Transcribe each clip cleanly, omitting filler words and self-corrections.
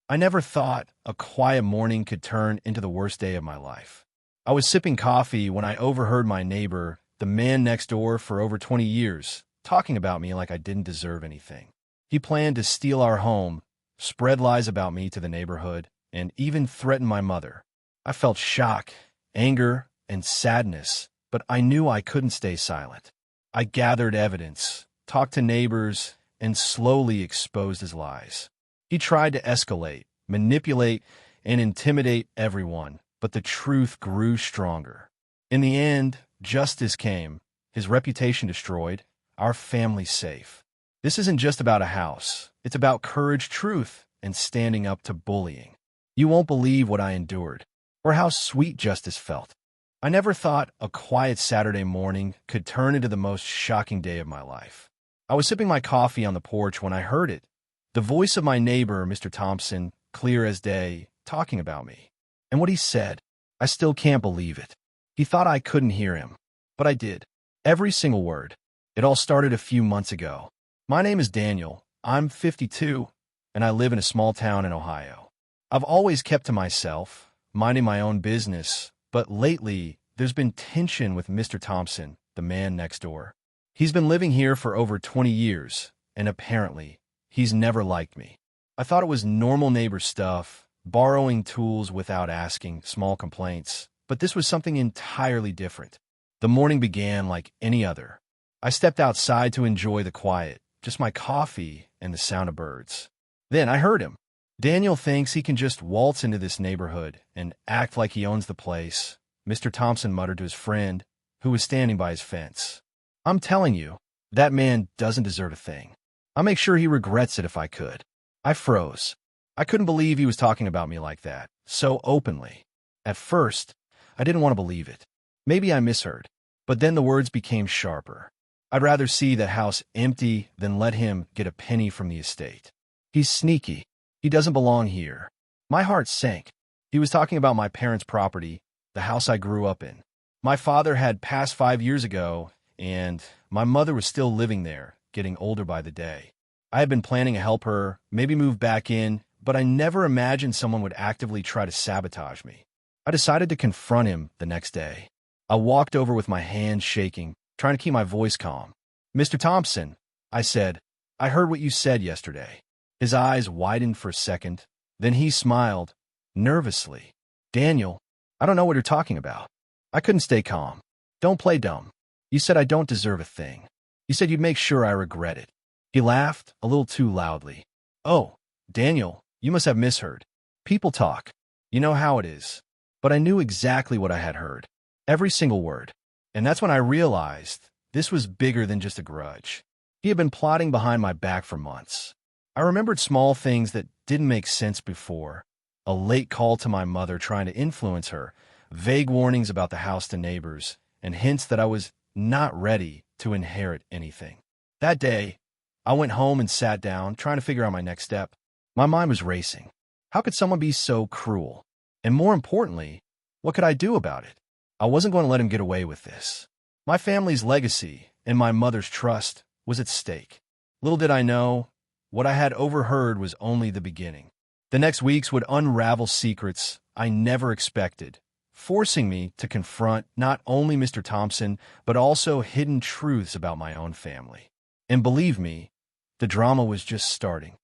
I never thought a quiet morning could turn into the worst day of my life. I was sipping coffee when I overheard my neighbor, the man next door for over 20 years, talking about me like I didn't deserve anything. He planned to steal our home, spread lies about me to the neighborhood, and even threaten my mother. I felt shock, anger, and sadness, but I knew I couldn't stay silent. I gathered evidence, talked to neighbors, and slowly exposed his lies. He tried to escalate, manipulate, and intimidate everyone, but the truth grew stronger. In the end, justice came, his reputation destroyed, our family safe. This isn't just about a house. It's about courage, truth, and standing up to bullying. You won't believe what I endured, or how sweet justice felt. I never thought a quiet Saturday morning could turn into the most shocking day of my life. I was sipping my coffee on the porch when I heard it. The voice of my neighbor, Mr. Thompson, clear as day, talking about me. And what he said, I still can't believe it. He thought I couldn't hear him, but I did. Every single word. It all started a few months ago. My name is Daniel. I'm 52, and I live in a small town in Ohio. I've always kept to myself, minding my own business, but lately there's been tension with Mr. Thompson, the man next door. He's been living here for over 20 years, and apparently, he's never liked me. I thought it was normal neighbor stuff, borrowing tools without asking, small complaints, but this was something entirely different. The morning began like any other. I stepped outside to enjoy the quiet, just my coffee and the sound of birds. Then I heard him. Daniel thinks he can just waltz into this neighborhood and act like he owns the place, Mr. Thompson muttered to his friend, who was standing by his fence. I'm telling you, that man doesn't deserve a thing. I'll make sure he regrets it if I could. I froze. I couldn't believe he was talking about me like that, so openly. At first, I didn't want to believe it. Maybe I misheard. But then the words became sharper. I'd rather see that house empty than let him get a penny from the estate. He's sneaky. He doesn't belong here. My heart sank. He was talking about my parents' property, the house I grew up in. My father had passed 5 years ago, and my mother was still living there, getting older by the day. I had been planning to help her, maybe move back in, but I never imagined someone would actively try to sabotage me. I decided to confront him the next day. I walked over with my hands shaking, trying to keep my voice calm. Mr. Thompson, I said, I heard what you said yesterday. His eyes widened for a second. Then he smiled, nervously. Daniel, I don't know what you're talking about. I couldn't stay calm. Don't play dumb. You said I don't deserve a thing. You said you'd make sure I regret it. He laughed, a little too loudly. Oh, Daniel, you must have misheard. People talk. You know how it is. But I knew exactly what I had heard. Every single word. And that's when I realized this was bigger than just a grudge. He had been plotting behind my back for months. I remembered small things that didn't make sense before. A late call to my mother trying to influence her, vague warnings about the house to neighbors, and hints that I was not ready to inherit anything. That day, I went home and sat down, trying to figure out my next step. My mind was racing. How could someone be so cruel? And more importantly, what could I do about it? I wasn't going to let him get away with this. My family's legacy and my mother's trust was at stake. Little did I know, what I had overheard was only the beginning. The next weeks would unravel secrets I never expected, forcing me to confront not only Mr. Thompson, but also hidden truths about my own family. And believe me, the drama was just starting.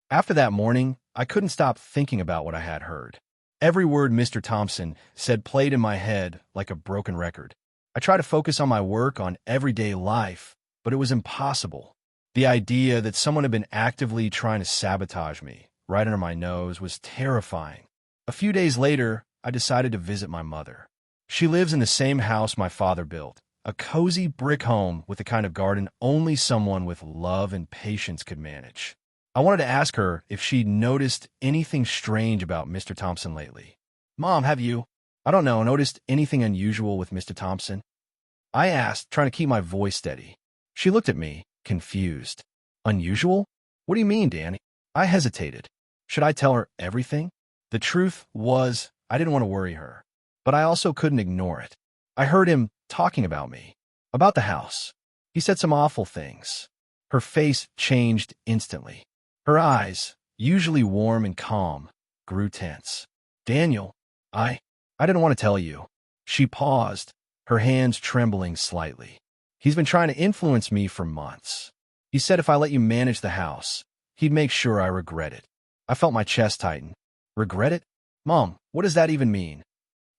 After that morning, I couldn't stop thinking about what I had heard. Every word Mr. Thompson said played in my head like a broken record. I tried to focus on my work, on everyday life, but it was impossible. The idea that someone had been actively trying to sabotage me, right under my nose, was terrifying. A few days later, I decided to visit my mother. She lives in the same house my father built, a cozy brick home with the kind of garden only someone with love and patience could manage. I wanted to ask her if she'd noticed anything strange about Mr. Thompson lately. Mom, have you, I don't know, noticed anything unusual with Mr. Thompson? I asked, trying to keep my voice steady. She looked at me, confused. Unusual? What do you mean, Danny? I hesitated. Should I tell her everything? The truth was, I didn't want to worry her, but I also couldn't ignore it. I heard him talking about me, about the house. He said some awful things. Her face changed instantly. Her eyes, usually warm and calm, grew tense. Daniel, I didn't want to tell you. She paused, her hands trembling slightly. He's been trying to influence me for months. He said if I let you manage the house, he'd make sure I regret it. I felt my chest tighten. Regret it? Mom, what does that even mean?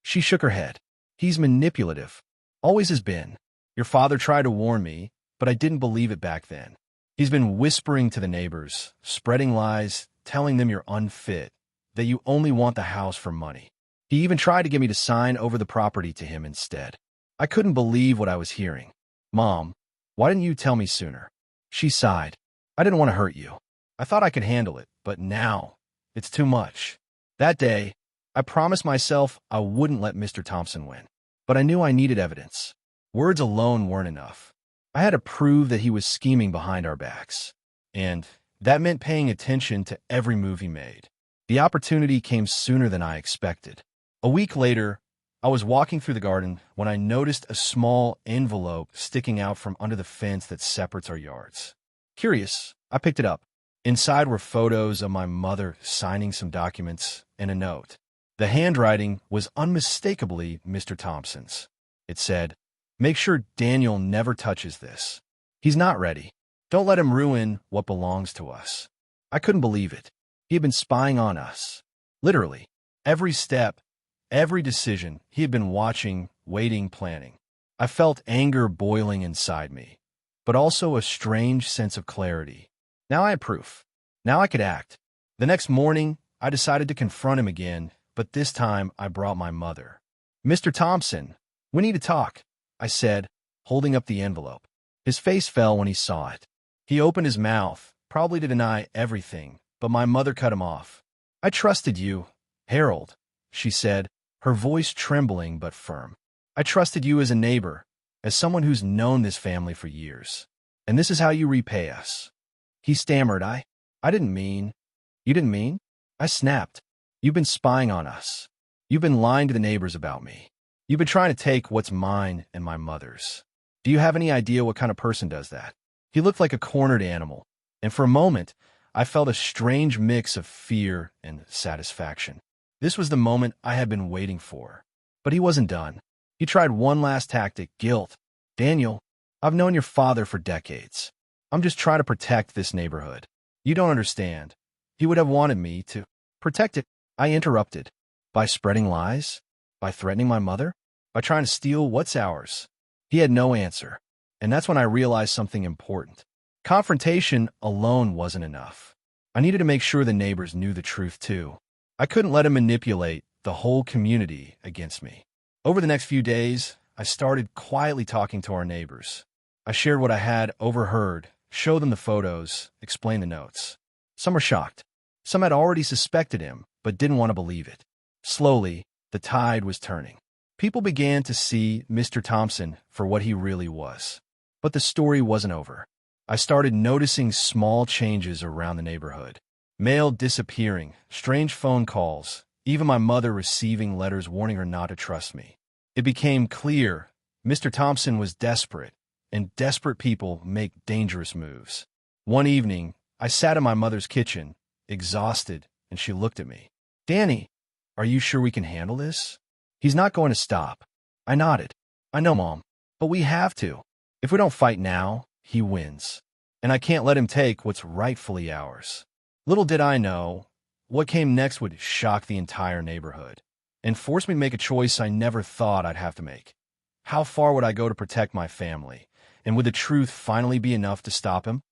She shook her head. He's manipulative. Always has been. Your father tried to warn me, but I didn't believe it back then. He's been whispering to the neighbors, spreading lies, telling them you're unfit, that you only want the house for money. He even tried to get me to sign over the property to him instead. I couldn't believe what I was hearing. Mom, why didn't you tell me sooner? She sighed. I didn't want to hurt you. I thought I could handle it, but now, it's too much. That day, I promised myself I wouldn't let Mr. Thompson win. But I knew I needed evidence. Words alone weren't enough. I had to prove that he was scheming behind our backs. And that meant paying attention to every move he made. The opportunity came sooner than I expected. A week later, I was walking through the garden when I noticed a small envelope sticking out from under the fence that separates our yards. Curious, I picked it up. Inside were photos of my mother signing some documents and a note. The handwriting was unmistakably Mr. Thompson's. It said, "Make sure Daniel never touches this. He's not ready. Don't let him ruin what belongs to us." I couldn't believe it. He had been spying on us. Literally, every step, every decision, he had been watching, waiting, planning. I felt anger boiling inside me, but also a strange sense of clarity. Now I had proof. Now I could act. The next morning, I decided to confront him again, but this time I brought my mother. "Mr. Thompson, we need to talk," I said, holding up the envelope. His face fell when he saw it. He opened his mouth, probably to deny everything, but my mother cut him off. "I trusted you, Harold," she said, her voice trembling but firm. "I trusted you as a neighbor, as someone who's known this family for years. And this is how you repay us." He stammered, I didn't mean." "You didn't mean?" I snapped. "You've been spying on us. You've been lying to the neighbors about me. You've been trying to take what's mine and my mother's. Do you have any idea what kind of person does that?" He looked like a cornered animal, and for a moment, I felt a strange mix of fear and satisfaction. This was the moment I had been waiting for. But he wasn't done. He tried one last tactic, guilt. "Daniel, I've known your father for decades. I'm just trying to protect this neighborhood. You don't understand. He would have wanted me to protect it." I interrupted. "By spreading lies? By threatening my mother? By trying to steal what's ours?" He had no answer. And that's when I realized something important. Confrontation alone wasn't enough. I needed to make sure the neighbors knew the truth too. I couldn't let him manipulate the whole community against me. Over the next few days, I started quietly talking to our neighbors. I shared what I had overheard, showed them the photos, explained the notes. Some were shocked. Some had already suspected him, but didn't want to believe it. Slowly, the tide was turning. People began to see Mr. Thompson for what he really was. But the story wasn't over. I started noticing small changes around the neighborhood. Mail disappearing, strange phone calls, even my mother receiving letters warning her not to trust me. It became clear Mr. Thompson was desperate, and desperate people make dangerous moves. One evening, I sat in my mother's kitchen, exhausted, and she looked at me. "Danny, are you sure we can handle this? He's not going to stop." I nodded. "I know, Mom, but we have to. If we don't fight now, he wins. And I can't let him take what's rightfully ours." Little did I know, what came next would shock the entire neighborhood and force me to make a choice I never thought I'd have to make. How far would I go to protect my family? And would the truth finally be enough to stop him?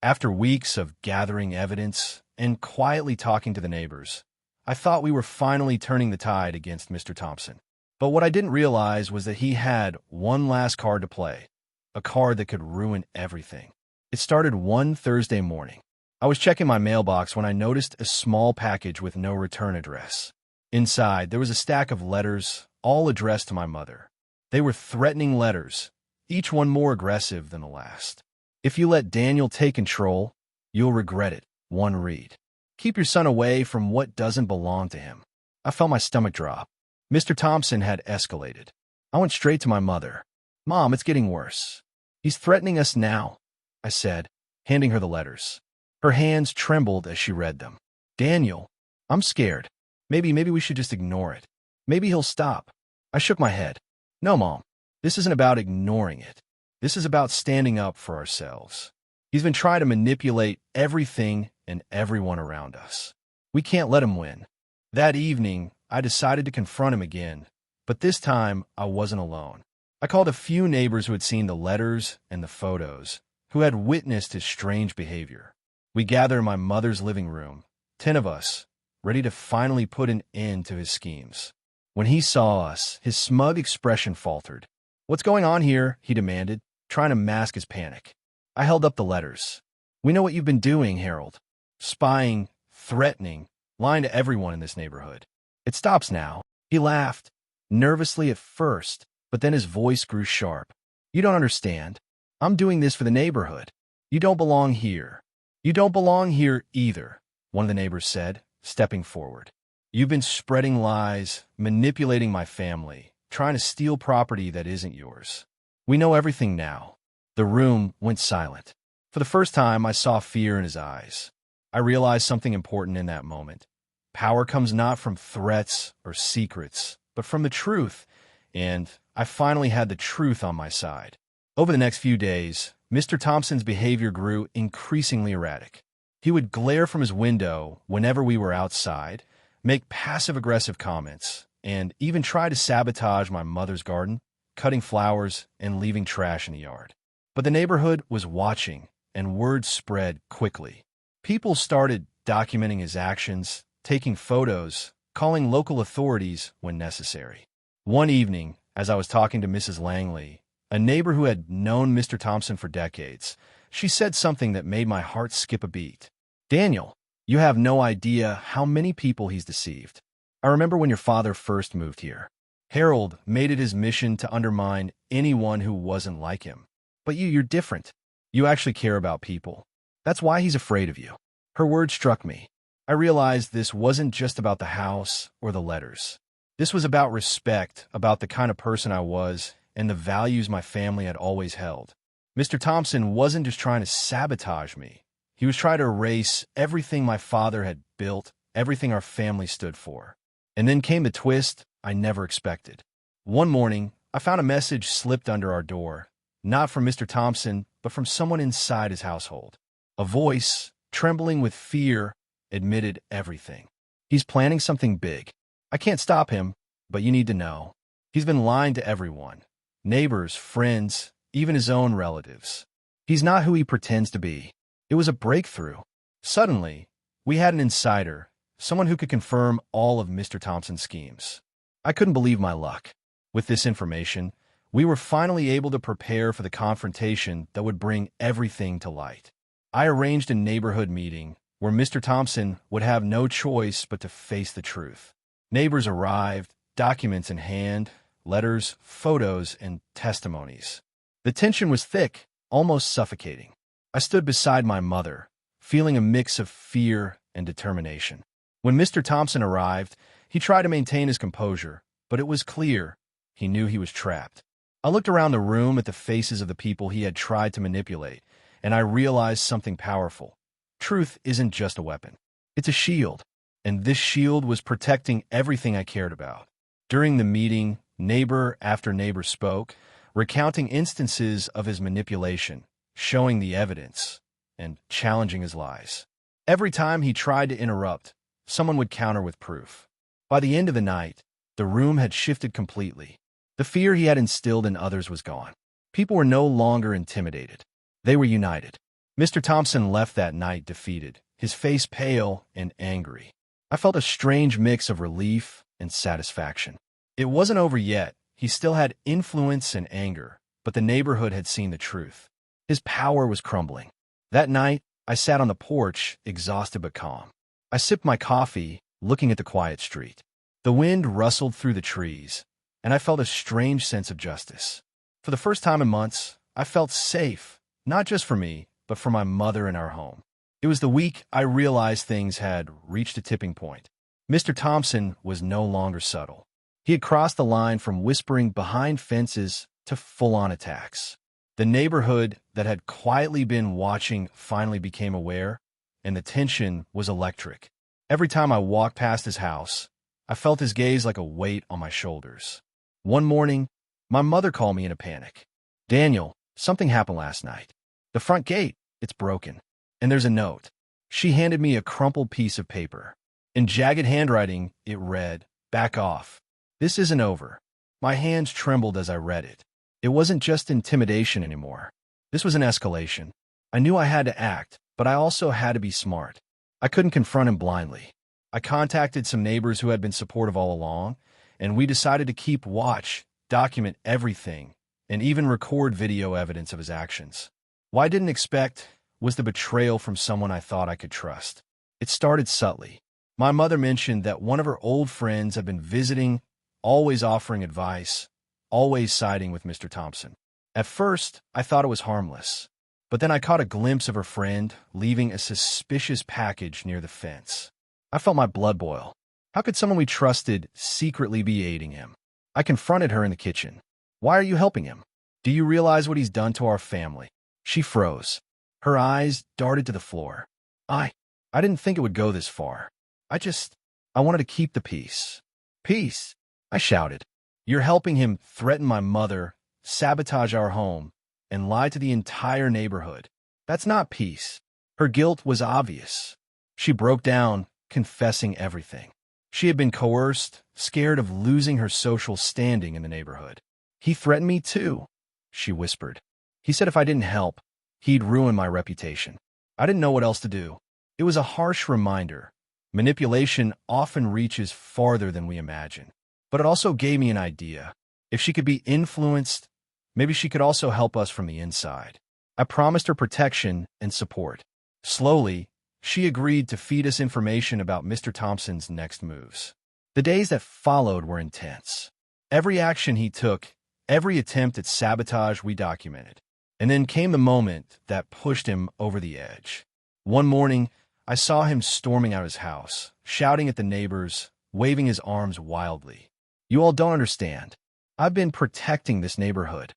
After weeks of gathering evidence and quietly talking to the neighbors, I thought we were finally turning the tide against Mr. Thompson. But what I didn't realize was that he had one last card to play, a card that could ruin everything. It started one Thursday morning. I was checking my mailbox when I noticed a small package with no return address. Inside, there was a stack of letters, all addressed to my mother. They were threatening letters, each one more aggressive than the last. "If you let Daniel take control, you'll regret it," one read. "Keep your son away from what doesn't belong to him." I felt my stomach drop. Mr. Thompson had escalated. I went straight to my mother. "Mom, it's getting worse. He's threatening us now," I said, handing her the letters. Her hands trembled as she read them. "Daniel, I'm scared. Maybe we should just ignore it. Maybe he'll stop." I shook my head. "No, Mom. This isn't about ignoring it. This is about standing up for ourselves. He's been trying to manipulate everything and everyone around us. We can't let him win." That evening, I decided to confront him again, but this time I wasn't alone. I called a few neighbors who had seen the letters and the photos, who had witnessed his strange behavior. We gathered in my mother's living room, 10 of us, ready to finally put an end to his schemes. When he saw us, his smug expression faltered. "What's going on here?" he demanded, trying to mask his panic. I held up the letters. "We know what you've been doing, Harold. Spying, threatening, lying to everyone in this neighborhood. It stops now." He laughed, nervously at first, but then his voice grew sharp. "You don't understand. I'm doing this for the neighborhood. You don't belong here." "You don't belong here either," one of the neighbors said, stepping forward. "You've been spreading lies, manipulating my family, trying to steal property that isn't yours. We know everything now." The room went silent. For the first time, I saw fear in his eyes. I realized something important in that moment. Power comes not from threats or secrets, but from the truth, and I finally had the truth on my side. Over the next few days, Mr. Thompson's behavior grew increasingly erratic. He would glare from his window whenever we were outside, make passive-aggressive comments, and even try to sabotage my mother's garden, cutting flowers and leaving trash in the yard. But the neighborhood was watching, and word spread quickly. People started documenting his actions, taking photos, calling local authorities when necessary. One evening, as I was talking to Mrs. Langley, a neighbor who had known Mr. Thompson for decades, she said something that made my heart skip a beat. "Daniel, you have no idea how many people he's deceived. I remember when your father first moved here. Harold made it his mission to undermine anyone who wasn't like him. But you're different. You actually care about people. That's why he's afraid of you." Her words struck me. I realized this wasn't just about the house or the letters. This was about respect, about the kind of person I was, and the values my family had always held. Mr. Thompson wasn't just trying to sabotage me. He was trying to erase everything my father had built, everything our family stood for. And then came the twist I never expected. One morning, I found a message slipped under our door, not from Mr. Thompson, but from someone inside his household. A voice, trembling with fear, admitted everything. "He's planning something big. I can't stop him, but you need to know. He's been lying to everyone. Neighbors, friends, even his own relatives. He's not who he pretends to be." It was a breakthrough. Suddenly, we had an insider, someone who could confirm all of Mr. Thompson's schemes. I couldn't believe my luck. With this information, we were finally able to prepare for the confrontation that would bring everything to light. I arranged a neighborhood meeting where Mr. Thompson would have no choice but to face the truth. Neighbors arrived, documents in hand, letters, photos, and testimonies. The tension was thick, almost suffocating. I stood beside my mother, feeling a mix of fear and determination. When Mr. Thompson arrived, he tried to maintain his composure, but it was clear he knew he was trapped. I looked around the room at the faces of the people he had tried to manipulate, and I realized something powerful. Truth isn't just a weapon. It's a shield, and this shield was protecting everything I cared about. During the meeting, neighbor after neighbor spoke, recounting instances of his manipulation, showing the evidence, and challenging his lies. Every time he tried to interrupt, someone would counter with proof. By the end of the night, the room had shifted completely. The fear he had instilled in others was gone. People were no longer intimidated. They were united. Mr. Thompson left that night defeated, his face pale and angry. I felt a strange mix of relief and satisfaction. It wasn't over yet. He still had influence and anger, but the neighborhood had seen the truth. His power was crumbling. That night, I sat on the porch, exhausted but calm. I sipped my coffee, looking at the quiet street. The wind rustled through the trees, and I felt a strange sense of justice. For the first time in months, I felt safe, not just for me, but for my mother and our home. It was the week I realized things had reached a tipping point. Mr. Thompson was no longer subtle. He had crossed the line from whispering behind fences to full-on attacks. The neighborhood that had quietly been watching finally became aware, and the tension was electric. Every time I walked past his house, I felt his gaze like a weight on my shoulders. One morning, my mother called me in a panic. "Daniel, something happened last night. The front gate, it's broken. And there's a note." She handed me a crumpled piece of paper. In jagged handwriting, it read, "Back off. This isn't over." My hands trembled as I read it. It wasn't just intimidation anymore. This was an escalation. I knew I had to act, but I also had to be smart. I couldn't confront him blindly. I contacted some neighbors who had been supportive all along, and we decided to keep watch, document everything, and even record video evidence of his actions. What I didn't expect was the betrayal from someone I thought I could trust. It started subtly. My mother mentioned that one of her old friends had been visiting, always offering advice, always siding with Mr. Thompson. At first, I thought it was harmless, but then I caught a glimpse of her friend leaving a suspicious package near the fence. I felt my blood boil. How could someone we trusted secretly be aiding him? I confronted her in the kitchen. "Why are you helping him? Do you realize what he's done to our family?" She froze. Her eyes darted to the floor. I didn't think it would go this far. I wanted to keep the peace." "Peace?" I shouted. "You're helping him threaten my mother, sabotage our home, and lie to the entire neighborhood. That's not peace." Her guilt was obvious. She broke down, confessing everything. She had been coerced, scared of losing her social standing in the neighborhood. "He threatened me too," she whispered. "He said if I didn't help, he'd ruin my reputation." I didn't know what else to do. It was a harsh reminder. Manipulation often reaches farther than we imagine. But it also gave me an idea. If she could be influenced, maybe she could also help us from the inside. I promised her protection and support. Slowly, she agreed to feed us information about Mr. Thompson's next moves. The days that followed were intense. Every action he took, every attempt at sabotage we documented. And then came the moment that pushed him over the edge. One morning, I saw him storming out his house, shouting at the neighbors, waving his arms wildly. "You all don't understand. I've been protecting this neighborhood."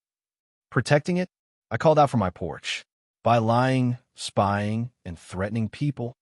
Protecting it? I called out from my porch. By lying, spying, and threatening people.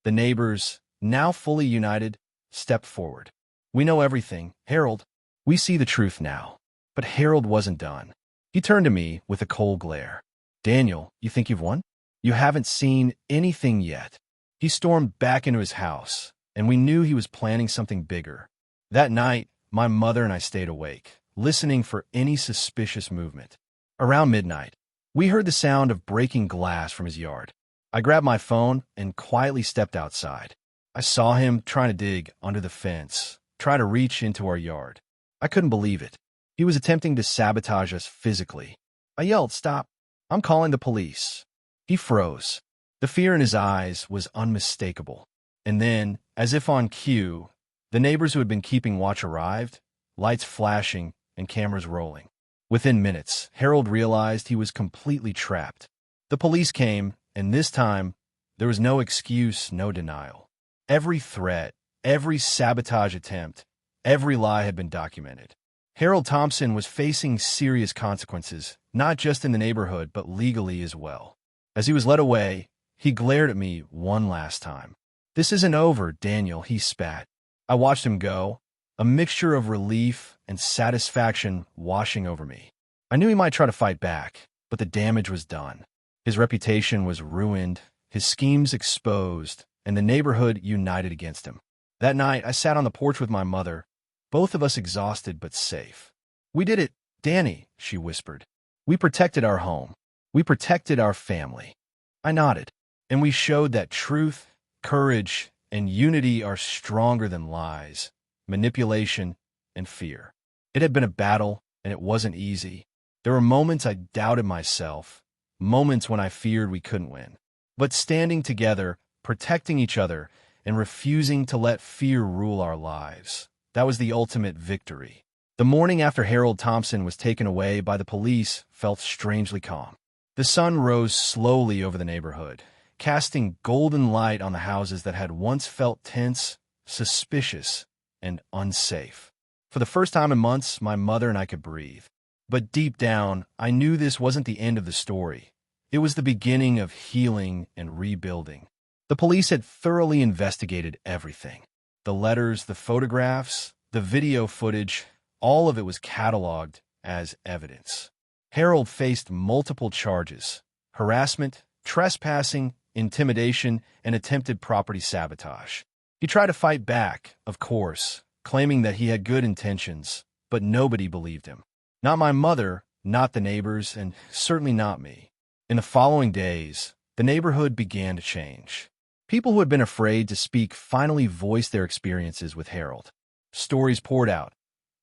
The neighbors, now fully united, stepped forward. "We know everything, Harold. We see the truth now." But Harold wasn't done. He turned to me with a cold glare. "Daniel, you think you've won? You haven't seen anything yet." He stormed back into his house, and we knew he was planning something bigger. That night, my mother and I stayed awake, listening for any suspicious movement. Around midnight, we heard the sound of breaking glass from his yard. I grabbed my phone and quietly stepped outside. I saw him trying to dig under the fence, try to reach into our yard. I couldn't believe it. He was attempting to sabotage us physically. I yelled, "Stop. I'm calling the police." He froze. The fear in his eyes was unmistakable. And then, as if on cue, the neighbors who had been keeping watch arrived, lights flashing and cameras rolling. Within minutes, Harold realized he was completely trapped. The police came, and this time, there was no excuse, no denial. Every threat, every sabotage attempt, every lie had been documented. Harold Thompson was facing serious consequences, not just in the neighborhood, but legally as well. As he was led away, he glared at me one last time. "This isn't over, Daniel," he spat. I watched him go, a mixture of relief and satisfaction washing over me. I knew he might try to fight back, but the damage was done. His reputation was ruined, his schemes exposed, and the neighborhood united against him. That night, I sat on the porch with my mother, both of us exhausted but safe. "We did it, Danny," she whispered. "We protected our home. We protected our family." I nodded, and we showed that truth, courage, and unity are stronger than lies, manipulation, and fear. It had been a battle, and it wasn't easy. There were moments I doubted myself, moments when I feared we couldn't win. But standing together, protecting each other, and refusing to let fear rule our lives, that was the ultimate victory. The morning after Harold Thompson was taken away by the police felt strangely calm. The sun rose slowly over the neighborhood, casting golden light on the houses that had once felt tense, suspicious, and unsafe. For the first time in months, my mother and I could breathe. But deep down, I knew this wasn't the end of the story. It was the beginning of healing and rebuilding. The police had thoroughly investigated everything. The letters, the photographs, the video footage, all of it was cataloged as evidence. Harold faced multiple charges: harassment, trespassing, intimidation, and attempted property sabotage. He tried to fight back, of course, claiming that he had good intentions, but nobody believed him. Not my mother, not the neighbors, and certainly not me. In the following days, the neighborhood began to change. People who had been afraid to speak finally voiced their experiences with Harold. Stories poured out: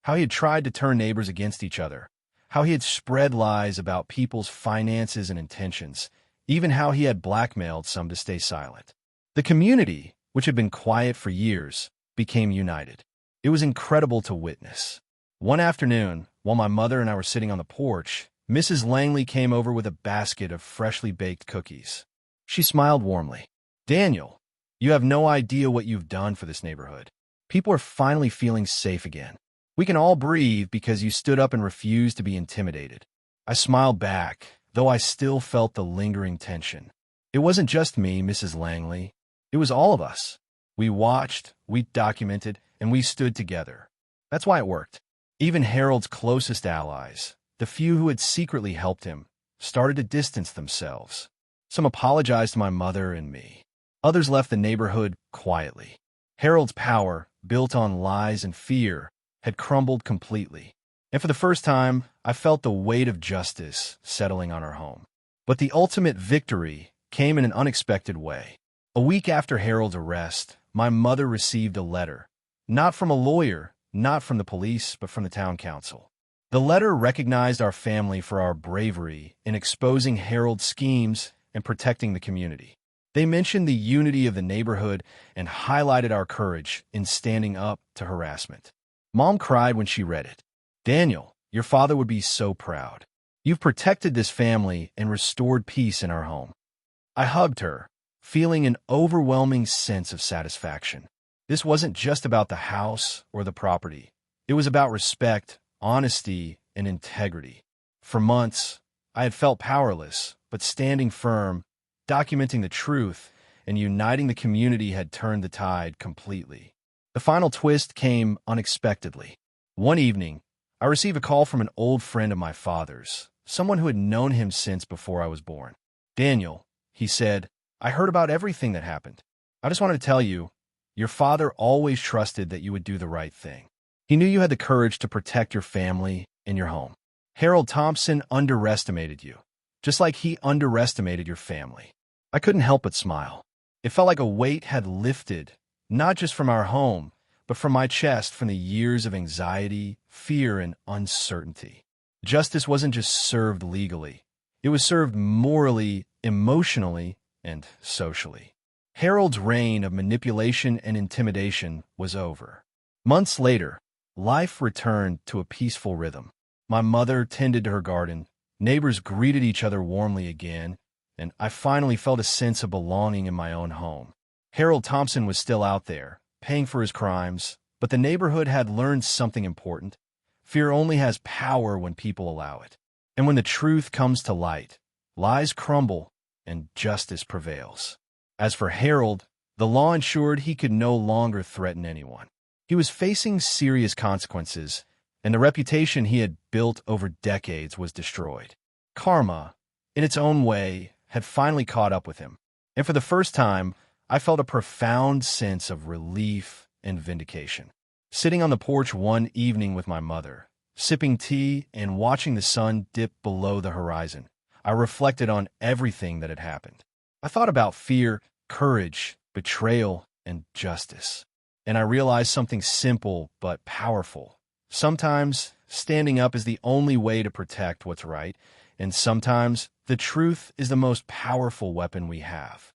how he had tried to turn neighbors against each other, how he had spread lies about people's finances and intentions, even how he had blackmailed some to stay silent. The community, which had been quiet for years, became united. It was incredible to witness. One afternoon, while my mother and I were sitting on the porch, Mrs. Langley came over with a basket of freshly baked cookies. She smiled warmly. "Daniel, you have no idea what you've done for this neighborhood. People are finally feeling safe again. We can all breathe because you stood up and refused to be intimidated." I smiled back, though I still felt the lingering tension. It wasn't just me, Mrs. Langley. It was all of us. We watched, we documented, and we stood together. That's why it worked. Even Harold's closest allies, the few who had secretly helped him, started to distance themselves. Some apologized to my mother and me. Others left the neighborhood quietly. Harold's power, built on lies and fear, had crumbled completely. And for the first time, I felt the weight of justice settling on our home. But the ultimate victory came in an unexpected way. A week after Harold's arrest, my mother received a letter. Not from a lawyer, not from the police, but from the town council. The letter recognized our family for our bravery in exposing Harold's schemes and protecting the community. They mentioned the unity of the neighborhood and highlighted our courage in standing up to harassment. Mom cried when she read it. "Daniel, your father would be so proud. You've protected this family and restored peace in our home." I hugged her, feeling an overwhelming sense of satisfaction. This wasn't just about the house or the property. It was about respect, honesty, and integrity. For months, I had felt powerless, but standing firm, documenting the truth, and uniting the community had turned the tide completely. The final twist came unexpectedly. One evening, I received a call from an old friend of my father's, someone who had known him since before I was born. "Daniel," he said, "I heard about everything that happened. I just wanted to tell you, your father always trusted that you would do the right thing. He knew you had the courage to protect your family and your home. Harold Thompson underestimated you, just like he underestimated your family." I couldn't help but smile. It felt like a weight had lifted, not just from our home, but from my chest, from the years of anxiety, fear, and uncertainty. Justice wasn't just served legally. It was served morally, emotionally, and socially. Harold's reign of manipulation and intimidation was over. Months later, life returned to a peaceful rhythm. My mother tended to her garden, neighbors greeted each other warmly again, and I finally felt a sense of belonging in my own home. Harold Thompson was still out there, paying for his crimes, but the neighborhood had learned something important. Fear only has power when people allow it. And when the truth comes to light, lies crumble and justice prevails. As for Harold, the law ensured he could no longer threaten anyone. He was facing serious consequences, and the reputation he had built over decades was destroyed. Karma, in its own way, had finally caught up with him. And for the first time, I felt a profound sense of relief and vindication. Sitting on the porch one evening with my mother, sipping tea and watching the sun dip below the horizon, I reflected on everything that had happened. I thought about fear, courage, betrayal, and justice. And I realized something simple but powerful. Sometimes standing up is the only way to protect what's right, and sometimes the truth is the most powerful weapon we have.